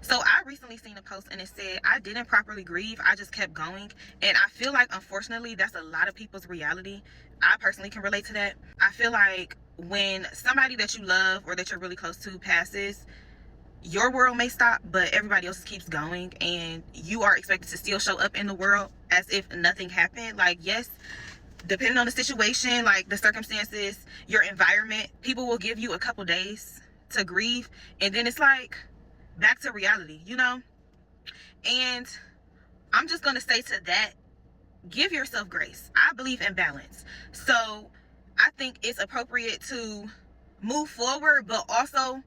So I recently seen a post and it said, I didn't properly grieve, I just kept going. And I feel like, unfortunately, that's a lot of people's reality. I personally can relate to that. I feel like when somebody that you love or that you're really close to passes, your world may stop, but everybody else keeps going, and you are expected to still show up in the world as if nothing happened. Like, yes, depending on the situation, like the circumstances, your environment, people will give you a couple days to grieve, and then it's like back to reality, you know? And I'm just gonna say to that, give yourself grace. I believe in balance. So I think it's appropriate to move forward, but also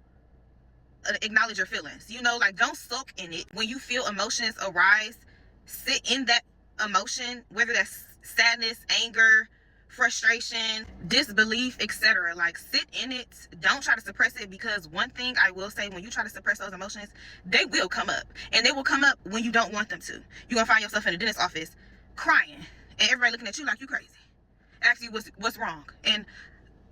acknowledge your feelings. You know, like, don't sulk in it. When you feel emotions arise, sit in that emotion, whether that's sadness, anger, frustration, disbelief, etc. Like, sit in it. Don't try to suppress it, because one thing I will say, when you try to suppress those emotions, they will come up, and they will come up when you don't want them to. You're gonna find yourself in the dentist's office crying, and everybody looking at you like you crazy, ask you what's wrong. And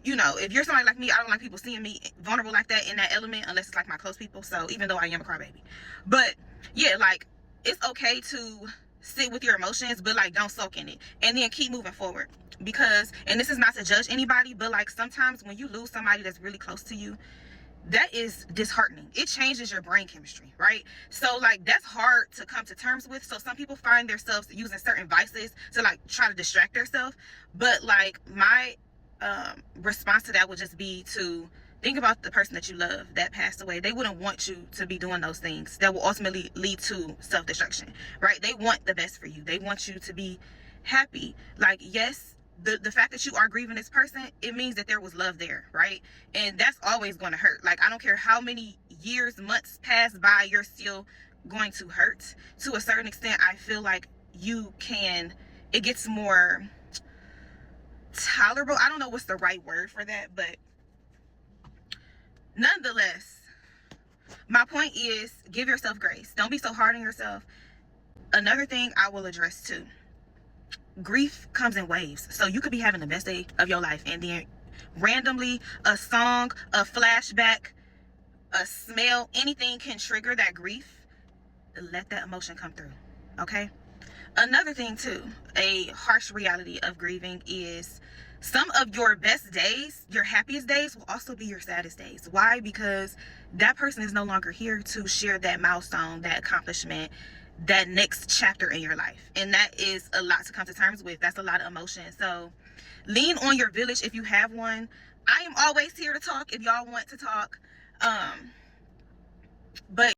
you know, if you're somebody like me, I don't like people seeing me vulnerable like that in that element, unless it's like my close people. So even though I am a crybaby, but yeah, like, it's okay to sit with your emotions, but like, don't soak in it, and then keep moving forward. Because, and this is not to judge anybody, but like, sometimes when you lose somebody that's really close to you, that is disheartening. It changes your brain chemistry, right? So like, that's hard to come to terms with. So some people find themselves using certain vices to like try to distract themselves. But like, my response to that would just be to think about the person that you love that passed away. They wouldn't want you to be doing those things that will ultimately lead to self-destruction, right? They want the best for you. They want you to be happy. Like, yes, the fact that you are grieving this person, it means that there was love there, right? And that's always going to hurt. Like, I don't care how many years, months pass by, you're still going to hurt. To a certain extent, I feel like it gets more tolerable. I don't know what's the right word for that, but nonetheless, my point is, give yourself grace. Don't be so hard on yourself. Another thing I will address too, grief comes in waves. So you could be having the best day of your life, and then randomly a song, a flashback, a smell, anything can trigger that grief. Let that emotion come through, okay? Another thing too, a harsh reality of grieving is some of your best days, your happiest days, will also be your saddest days. Why? Because that person is no longer here to share that milestone, that accomplishment, that next chapter in your life. And that is a lot to come to terms with. That's a lot of emotion. So lean on your village if you have one. I am always here to talk if y'all want to talk. But